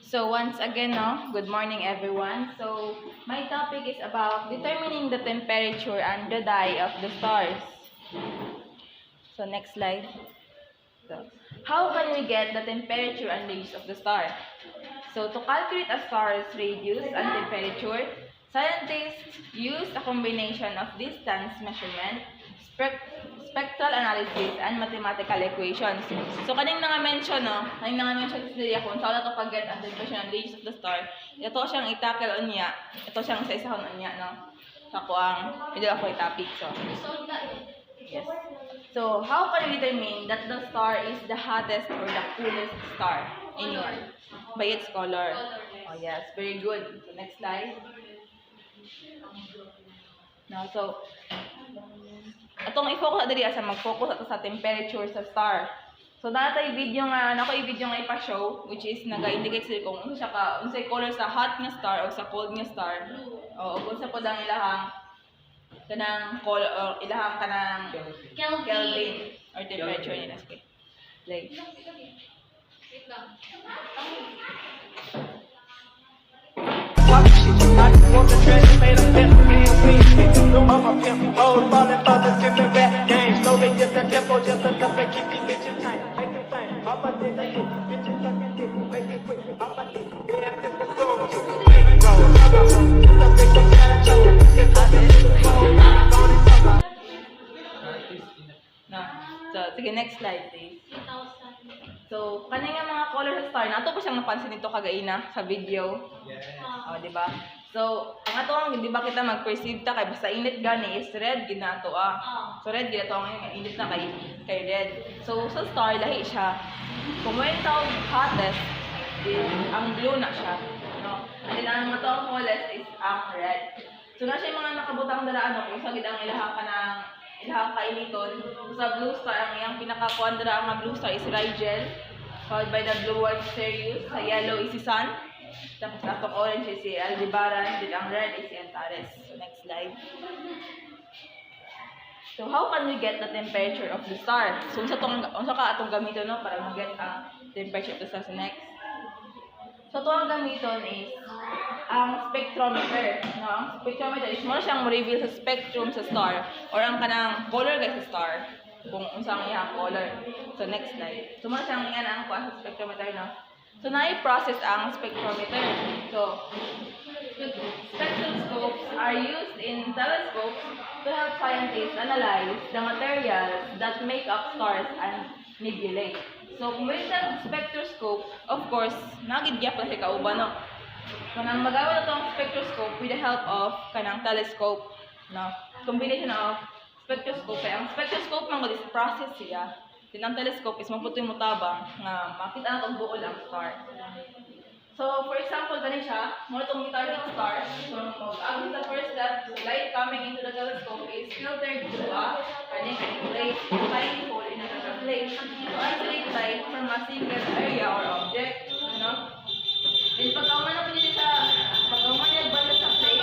So once again, no, good morning everyone. So my topic is about determining the temperature and the dye of the stars. So next slide. So, how can we get the temperature and age of the star? So to calculate a star's radius and temperature, scientists use a combination of distance measurement, spectral analysis, and mathematical equations. So kanina nga mention, no? Kanina nga mention siya kung saan ito pag-get ang temperature and age of the star. Ito siyang itakil on niya. Ito siyang isa-isa on niya, no? Sa kuang, ito ako topic. So, yes. So, how can we determine that the star is the hottest or the coolest star? Anyone? By its color. Oh, yes. Very good. So, next slide. Now, so, atong i-focus dali sa mag-focus ato sa temperature sa star. So, natay video nga, i-video nga ipa-show, which is naga-indicate sila kung siya ka, unsay color sa hot nga star o sa cold nga star. O kung sa podang ilahang kanang color, ilahang kanang Kelvin or temperature nila. Okay. Play. Wait lang. No. So, sige, next slide, please. So, kanina nga mga color sa star, nato pa siyang napansin nito kagaina sa video. Yes. Di ba? So, ang ato ang di ba kita mag-perceive ta kay basta init gani is red ginato So, red ginato ang init na kay red. So, sa star lahi siya. Kung may tawag hottest, ang blue na siya, no? And then ang matawag coolest is ang red. So, na siya yung mga nakabutang dala kung sa gid ang ilahang kainiton. Sa blue star, ang iyang pinakakuan dala ang blue star is Rigel, followed by the blue one Sirius, sa yellow is si Sun, tapos atong orange is si Aldebaran, then ang red is si Antares. So next slide. So how can we get the temperature of the star? So unsa ka atong gamiton no para ma-get ang temperature of the star? So next. So ito ang gamiton is ang spectrometer. No? Ang spectrometer is mo siyang reveal sa spectrum sa star or ang kanang color guys sa star kung unsa ang iyang color. So next slide. So mo siyang yan ang kuha sa spectrometer no. So na-process ang spectrometer. So spectroscopes are used in telescopes to help scientists analyze the materials that make up stars and nebulae. So, kung may spectroscope, of course, nagidya pa siya kauban, no? Kanang magawa na itong spectroscope with the help of kanang telescope, no? Combination of spectroscope. Kaya ang spectroscope man is process siya. Then ang telescope is maputoy mo tabang nga makita na itong buol ang star. So, for example, gani siya, mo itong gitar ng star. So, ang the first step, the light coming into the telescope is filtered through a plate, tiny hole in another plate to isolate light from a single area or object. Ano? Then, pagkauman na pinili sa, pagkauman niya banda sa plate,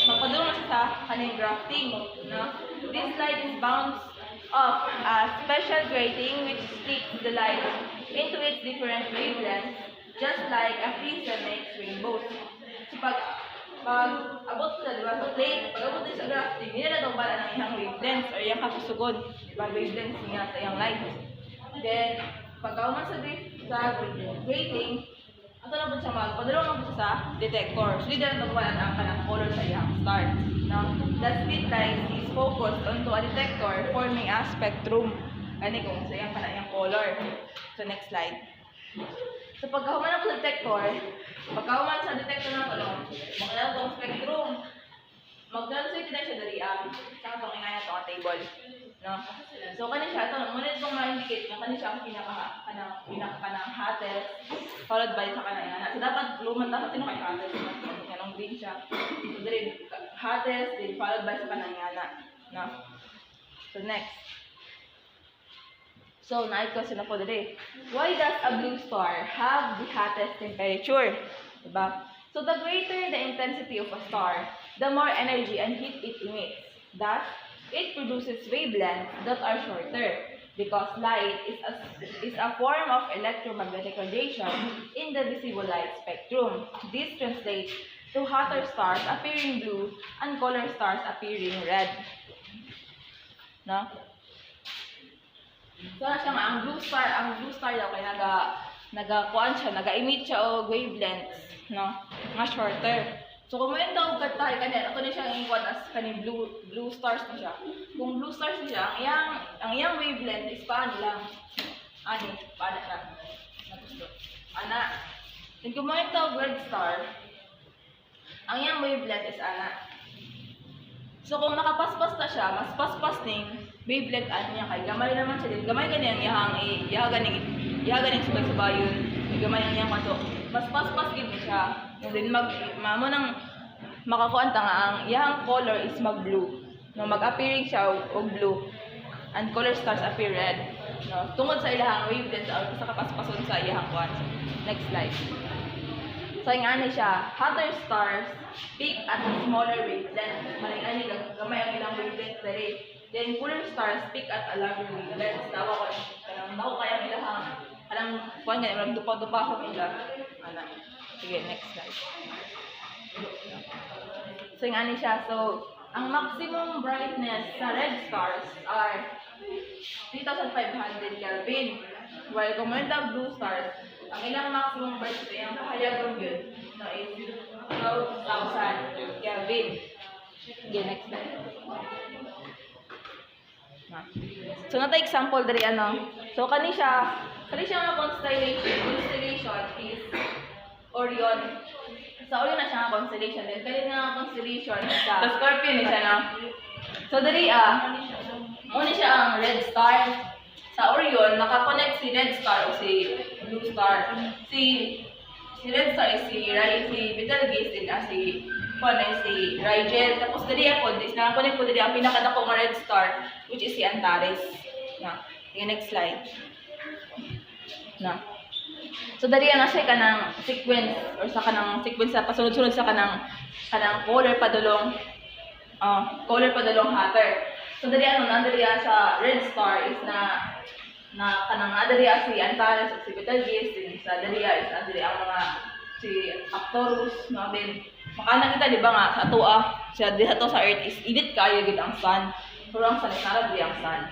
magpadulong na siya sa kaning grafting. No? This light is bounced off a special grating which splits the light into its different wavelengths. Just like a prism makes rainbows. So pag abot na, di ba, sa plate, pag abot na sa grafting, hindi na daw bala ng iyang wavelengths or iyang kakusugod, di ba, wavelengths niya sa iyang light. Then, pag kauman sa grating, ato na po siya magpadulong na po sa detector. So, hindi na daw bala ng kanang color sa iyang star. Now, the split light is focused onto a detector forming a spectrum. Ano kung sa iyang color. So, next slide. So, pagkahuman ako sa detector, pagkahuman sa detector na ito, magkala itong spectrum. Mag-translate na siya dari saka itong ingay na itong table. No? So, kanin siya, ito, muna itong ma-indicate na kanin siya ang pinaka hottest, followed by sa kanang so, dapat luman, dapat sino kay hottest. Yanong green siya. So, dari hottest, then followed by sa kanang no? So, next. So, question na po today. Why does a blue star have the hottest temperature? Diba? So, the greater the intensity of a star, the more energy and heat it emits. Thus, it produces wavelengths that are shorter. because light is a form of electromagnetic radiation in the visible light spectrum. This translates to hotter stars appearing blue and cooler stars appearing red. No? So na siya nga, ang blue star daw kay nagakuan siya, naga-emit siya og wavelengths, no? Nga shorter. So kung may daw katay kanina, ako na siyang ikuan as kani blue stars na siya. Kung blue stars na siya, ang iyang wavelength is paano lang. Paano siya? Ana. And kung may daw red star, ang iyang wavelength is ana. So kung nakapaspas na siya, mas paspas ning wavelength niya kay gamay naman siya din. Gamay ganyan iyaha ganing subay-subayon. Gamay ang iyang kanto. Mas paspas gid siya. And then mamo nang makakuan ta nga ang iyang color is mag-blue. No, mag-appearing siya og blue. And color stars appear red. No, tungod sa ilahang wavelength sa kapaspason sa iyang kuan. Next slide. So ingani siya, hotter stars peak at a smaller wavelength. Maling-ani gamay ang ilang wavelength dali. Then cooler stars peak at a larger wavelength. Tawa ko kanang kaya ilahang alang kuan ganyan dupa-dupa ko ila. Ana. Sige, next slide. So ingani siya, so ang maximum brightness sa red stars are 3,500 Kelvin. While kung meron daw blue stars, ang ilang maximum brightness ay ang kahayagong yun na is 12,000 Kelvin. Okay, next slide. So nata example dari ano. So kani siya nga constellation is Orion. Sa Orion na siya nga constellation. Then kani nga constellation sa Scorpio ni siya na. So dari muna siya ang red star. Sa Orion, nakakonect si red star o si blue star. Si red star is si Betelgeuse din si Rigel. Tapos dali ako, nakakonect ko dali ang pinakadakong red star, which is si Antares. Na. Yung next slide. Na. So dali na siya kanang sequence or sa kanang sequence sa pasunod-sunod sa kanang color padulong hotter. So dali nandali sa red star is na kanang adali si Antares o si Betelgeuse din sa dali is adali ang mga si Arcturus no din makana kita di ba nga sa atoa siya diha to sa earth is init kayo gid ang sun. Pero ang sun is narad di ang sun.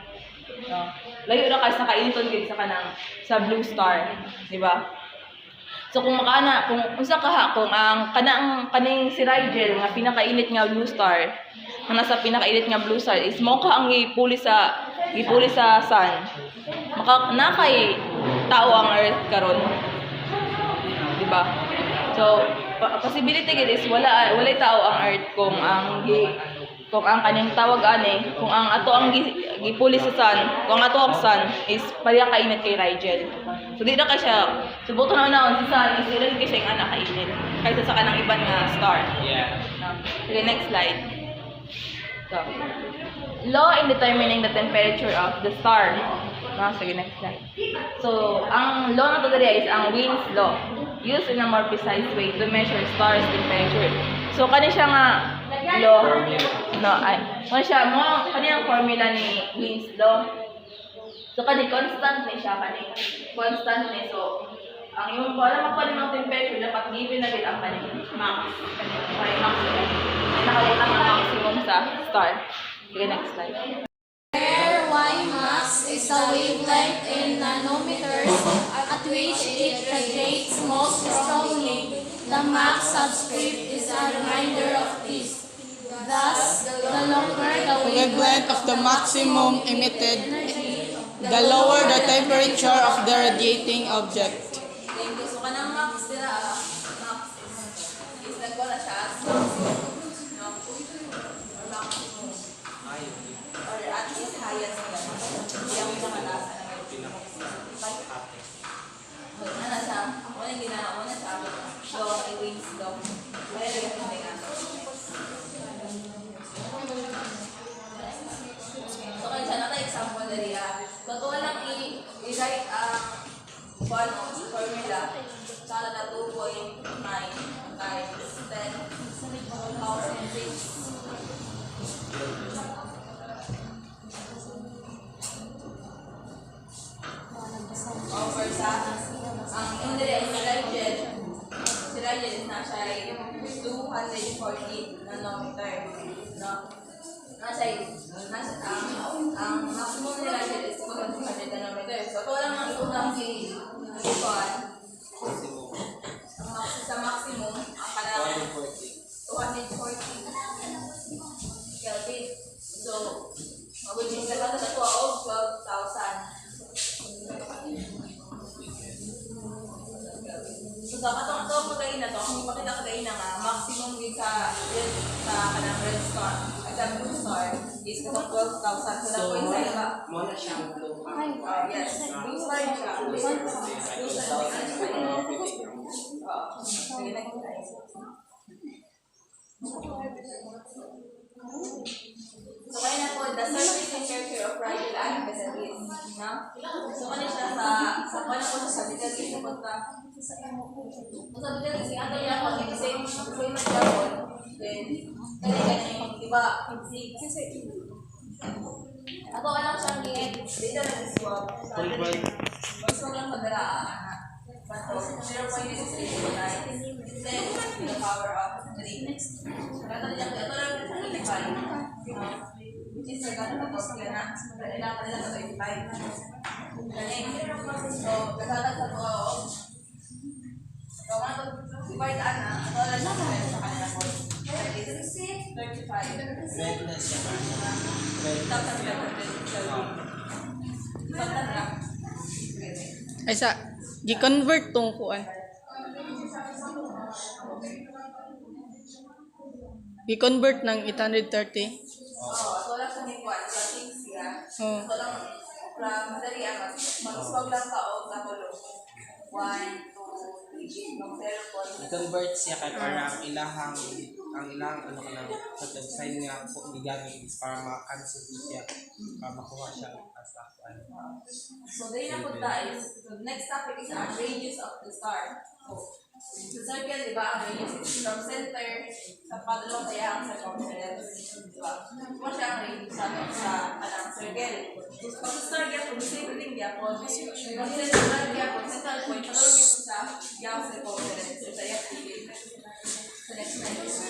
No. Layo ra kay sa kainiton gid sa kanang sa blue star, di ba? So kung unsa kung ang kaning si Rigel nga pinakainit nga blue star, ang nasa pinakainit nga blue star is mo ka ang gipuli sa sun. Nakay tao ang earth karon. Di ba? So possibility gid is walay tao ang earth kung ang kaning tawag kung ang ato ang gipuli sa sun, kung ato ang sun is pareha kainit kay Rigel. So di na kay siya subuto na si sun is dili kay siya ang anak kainit kaysa sa kanang iban nga star. Yeah. Okay, next slide. So, law in determining the temperature of the star. Sige, next slide. So, ang law na to dali is ang Wien's law, used in a more precise way to measure stars' temperature. So, kani siya nga law, kani ang formula ni Wien's law. So, kani constant ni siya, So, ang yung para magpanin ng temperature, dapat given na din ang kani max. Kani max. Nakalimutan ang maximum sa star. Okay, next slide. Where Y max is the wavelength in nanometers at which it radiates most strongly. The max subscript is a reminder of this. Thus, the longer the Wavelength of the maximum emitted, the lower the temperature of the radiating object. So, kanang max dira, max is nagwala siya as maximum. Or maximum. Or at least highest nga. Hindi ang pinakalaasa na ngayon. Ano siya? Una siya. So, ay Wien's law. Kaya rin yung nga. So, kaya siya nata example dali. Totoo lang i-write ang formula sa na 2.9 times 10 power and 6. Nigel is nasa 240 nanometer. No? Ang maximum ni Nigel is 200 nanometer. So, ito lang ang unang icon. Sa maximum, ang kailangan 240 Kelvin. So, which is the total of 12,000. So, katong kagain na to, kung ipakita kagain na nga, maximum din sa kanang red star, at sa blue star, is katong 12,000. So, na po yung sa'yo ka. Muna siyang blue. Yes, blue star yun siya. Blue star sige na kita. So, kaya na po, the surface temperature of radial line is no? So, kanya siya sa kanya po siya sa bigal kasi punta. So, sa bigal kasi, ato niya po, same material, then, kanya yung iba, ako alam siyang dito na swab. Mas wag lang pagdaraan. But 0.689, then, to the power of 3. Ito lang siyang ilipay. Which is regarding the cost na kailangan nila sa 25. Galing. So, nagtatag sa to so, divide na, ito lang siya sa kanila po. 35. Redness siya. Tapos Ay sa gi-convert tong kuan. Gi-convert ng 830. so lang sa nikuan, sa things siya. Oh. So lang, from madali mag-swag lang ka o sa kulong. 1, 2, 3, mag 0.5. I-convert siya kay para ang ilahang ano ka na total sign nga po gigamit is para ma-cancel siya para makuha siya as a So, dahil na punta is, so the next topic is ang radius of the star. So, sa circle, di ba, ang radius is from center sa padulong kaya ang circumference. Di ba? Kung siya ang radius sa anang circle. Pag sa star gap, kung gusto yung ring gap, kung central gap, kung central point, padulong niya sa gap circumference. So, sa gap, sa next slide. So,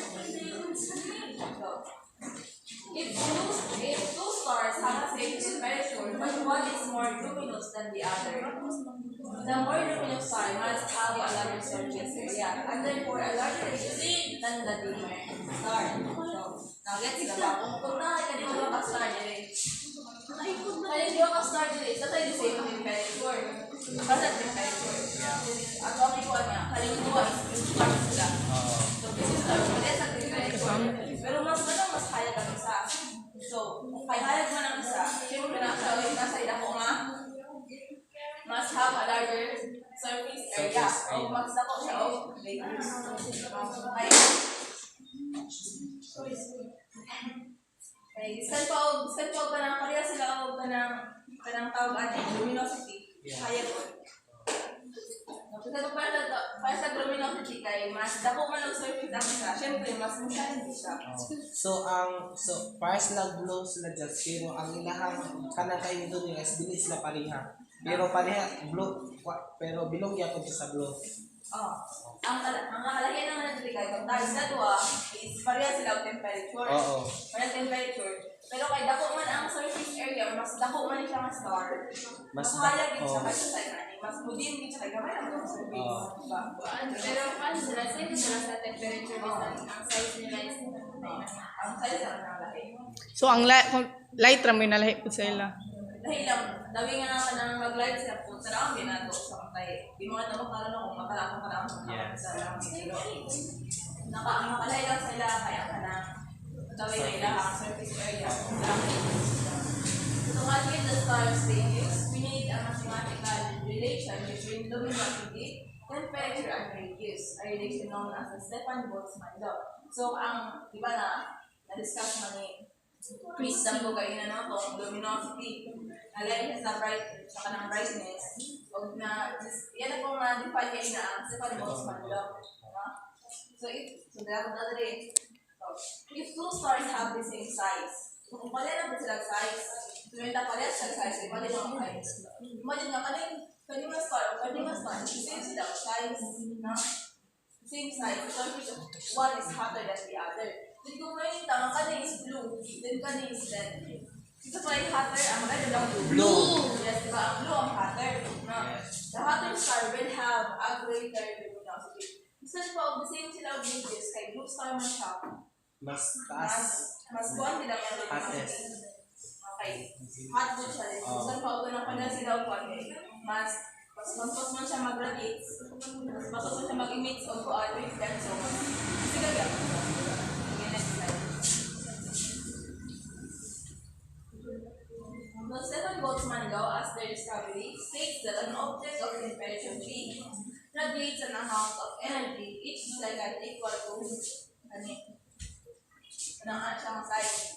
if two stars have the same temperature, but one is more luminous than the other, the more luminous star must have a larger surface area, and therefore a larger radius than the dimmer star. So, now gets it ba? Kung nakakalimutan ka star nila, nakakalimutan ka star nila, ito tayo the same temperature. Basta temperature. At okay ko niya, kalimutan yung star sila. So, this is the temperature. Pero mas higher ang isa. So, kay higher man ang isa, siyempre nasa ila ko nga, must have a larger surface area. O mas dako siya o radius. Okay, scan po pa ng kaya sila o kanang tawag luminosity. Higher po. Kasi para sa luminosity kay mas dako man ang surface ang isa, siyempre mas masyadong siya. So para sila glow sila dyan, pero ang ilahang kanang kayo doon yung SBL sila pareha. Pero pareha blue, pero bilong yan kung sa blue. Ang kalahyan naman ng delikay, kung tayo sa dua, is pareha sila ang temperature. Oo. Pareha temperature. Pero kay dako man ang surface area, mas dako man siya mas star. Mas higher din siya kasi sa inani. Mas mudin din siya kay gamay ang surface. Pero paano sila? Sino sila sa temperature based ang size nila is Ang size lang ng lahi. So ang light ra may nalahi pud sa ila. Dahil lang, dami nga nang mag-light siya po, sarang binato sa kay. Di mo nga naman kala na kung makalakong ka lang sa lang kilo. Ang makalay lang sila kaya ka na gawin na ilang ang surface area. So, what with the stars radius, we need a mathematical relation between luminosity, temperature, and radius, a relation known as the Stefan-Boltzmann law. So, di ba na-discuss man ni Chris ang lugayin na itong luminosity. Nalagay sa sa kanang brightness. Huwag na, yan na pong ma-define kayo na ang Stefan-Boltzmann law. So, if two stars have the same size, kung pala na ba silang size, tumenta pala silang size, pala yung size. Imagine nga, kanina star, same silang size, na? same size, so which one is hotter than the other. Then kung makita ang kanya is blue, then kanya is red. Ito pa yung hotter, ang red ang blue. Yes, diba? Ang blue ang hotter. No? The hotter star will have a greater luminosity. Instead po, the same sila of radius, kay blue star man siya, Mas taas. mas kuhan nila ang luminosity. Okay. Hot po siya. Instead po, kung napansin sila of kuhan, mas man siya mag-radiate, mas bagus man siya mag-emit o kuhan with that. So, sige ka. Okay, next slide. The Stefan Boltzmann law, as their discovery, states that an object of temperature T radiates an amount of energy, each second equal to siyang size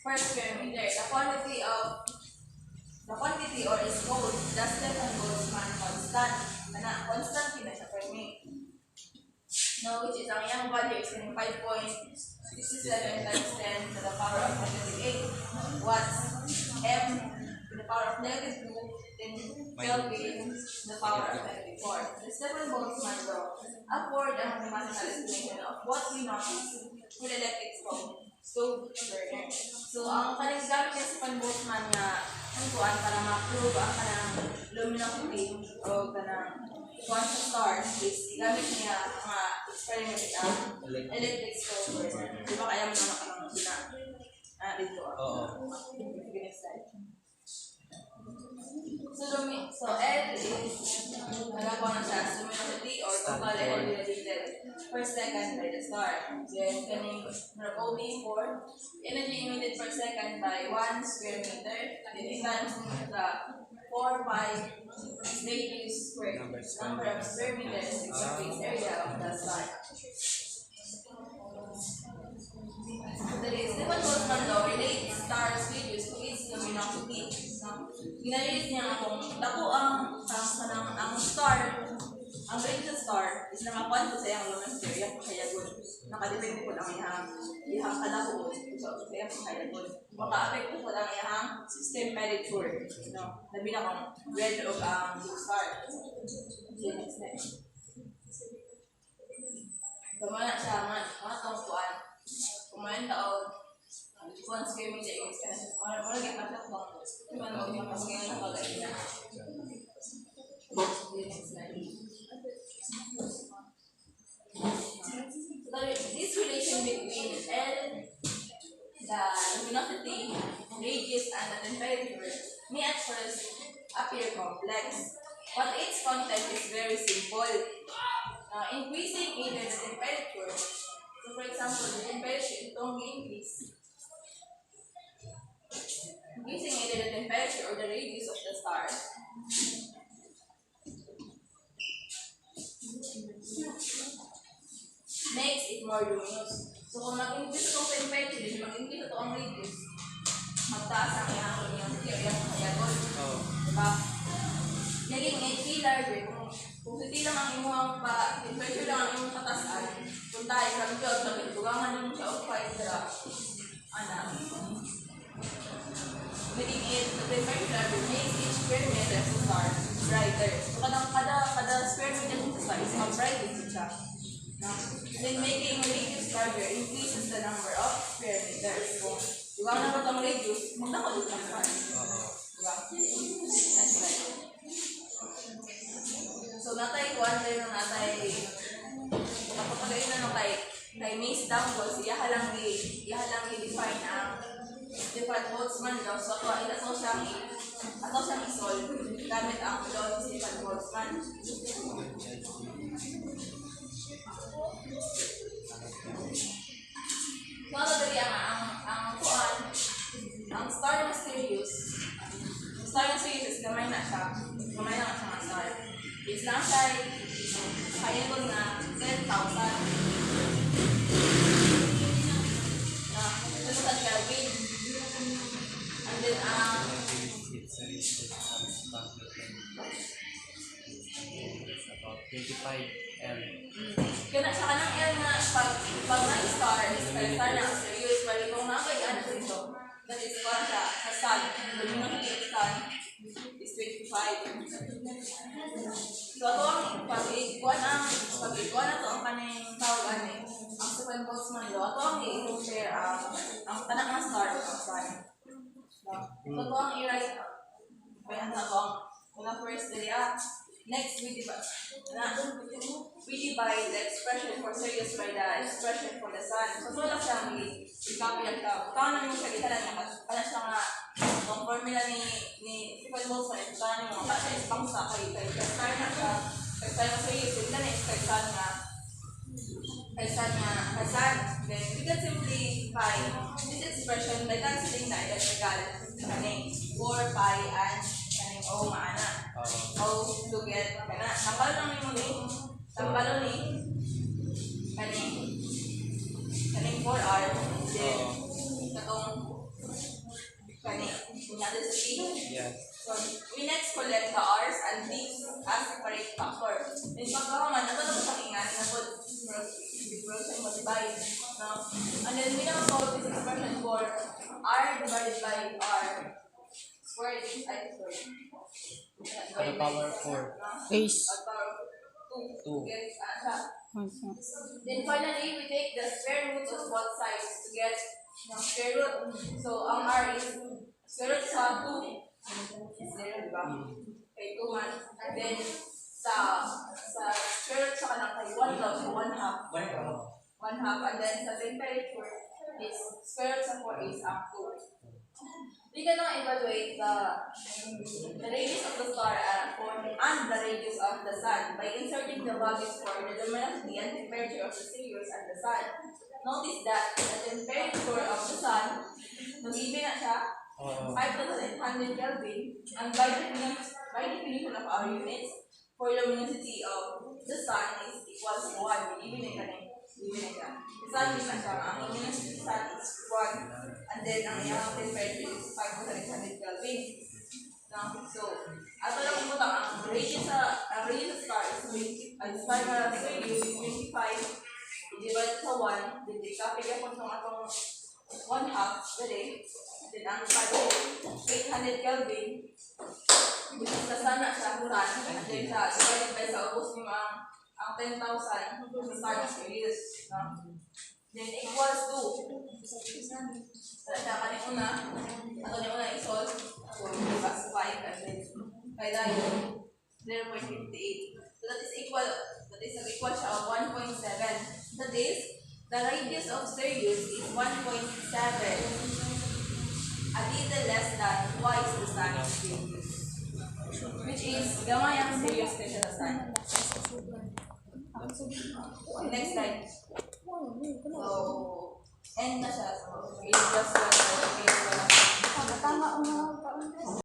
per square meter. The quantity or is called the Stefan Boltzmann constant. Constant na siya per meter. No, which is ang iyang value is 5.67 times 10 to the power of -8 watts. M to the power of -2, then Kelvin to the power of -4. The Stefan Boltzmann law afford a mathematical explanation of what we notice with electric stove burner. So, ang kanang gamit niya sa Boltzmann nga ang kuan para ma-prove ang kanang luminosity o kanang kuan sa stars is gamit niya mga experiment ang electric stove burner. Di ba kaya mo naman kanang dito? Oo. Next slide. So L is nagawa na siya as luminosity or total energy radiated per second by the star. Then kaning only for energy emitted per second by 1 square meter. Then times the 4 by radius squared, number of square meters is the surface area of the star. The Stefan Boltzmann law relates stars radius to its luminosity. Ginalate niya kung dako ang star, ang radius star is nakakuan ko sa iyang luminosity, iyang pakayagon. Nakadepende po ang iyang kadako, so sa iyang pakayagon. Maka-affect po ang iyang system temperature. Labi na kung red o ang blue star. Okay, next. Kumana siya, mga tungkuan. Kumain taon, once kayo may jaigos ka na siya. Wala gaya matak bang, diba na huwag yung pasagay na kagay na. So, this relation between L, the luminosity, radius, and the temperature may at first appear complex, but its content is very simple. Increasing either the temperature, so for example, the temperature itong increase. Increasing either the temperature or the radius of the star makes it more luminous. So kung mag-increase itong temperature, mag-increase ito ang radius, magtaas ang iyang luminosity o iyang kayagon. Diba? Naging 80 larger. Kung hindi lang ang imuhang temperature lang ang imong patasan, kung tayo from 12 na pintugangan yung siya o 5 dra, within it, the temperature level makes each square meter of the star brighter. So kada square meter of the star is mag-brighten siya. Then making radius larger increases the number of square meters. Kung iwang na ba itong radius, magdako dito ang diba? Next slide. So, natay kuwan na natay kapapagayin na kay Mace Dumble, iyahalang i-define ang Stefan Boltzmann law. So, ato siyang isolve gamit ang law ni Stefan Boltzmann. So, ano dali ang kuwan, ang star na Sirius. Ang star na Sirius is gamay na siya. Gamay na nga siya ng star. Is lang siya kaya ko na 10,000 Kelvin. And then, About 25 L. Kaya sa kanang L na pag na-star, star na ang serious, bali kung nakakayaan ko ito, that is para sa sun, the luminosity of sun is 25. So ato ang pag-ikuan na to ang kaning tawag ani. Ang Stephen Boltzmann law, ato ang i-share ang tanak na star ang sun. No? So ato ang i-write kaya ang una first dili next we divide the expression for Sirius by the expression for the sun. So wala siyang i-copy at kung ano yung siya gitalan niya kana siya nga ang formula ni Stephen Boltzmann ito kana yung mga kasi bangsa kay star na siya kay star na Sirius din kana kay sun then we can simplify this expression by cancelling the identical kaning 4 pi and kaning o maana o to get kana tambal lang nimo ni tambalo ni kaning 4r then katong kaning natin sa t. Yes. So we next collect the r's and these as separate factor. Then pagkakaman ato na sa ingat na po differential multiply now and then we now solve this expression for r divided by r squared To the power 4. Ace. power 2 2. get then finally we take the square roots of both sides to get the square root. So ang r is square root sa 2 is 0, diba? Okay, 2 man. And then sa square root sa kanang kay 1 daw, so 1 half. 1 half. And then sa temperature is square root sa 4 is up 2. We can now evaluate the radius of the star and the radius of the sun by inserting the values for the luminosity and temperature of the Sirius and the sun. Notice that the temperature of the sun, nag-ibig na siya, 5,800 Kelvin, and by definition of our units, for luminosity of the sun is equal to 1. Ibig na siya. The sun is na siya. Ang luminosity sun is 1. And then, ang iyang temperature is 5,800 Kelvin. No? So, ato lang umutang, ang radius sa star is 20, ang star na Sirius is 25, i-divide sa 1, then i-copy ka po itong atong 1 half, dali. Then, ang 5,800 Kelvin, which is the sun na siya, sun, and then sa divided by sa ubos mo ang 10,000, sa star na Sirius. No? Then, equals to sa kaning una, ato ni una i-solve. So, plus 5 and then by that 0.58. So that is equal siya of 1.7. That is, the radius of Sirius is 1.7. A little less than twice the sun of Sirius. Which is, gamay ang Sirius kaysa sa sun. Next slide. So, end na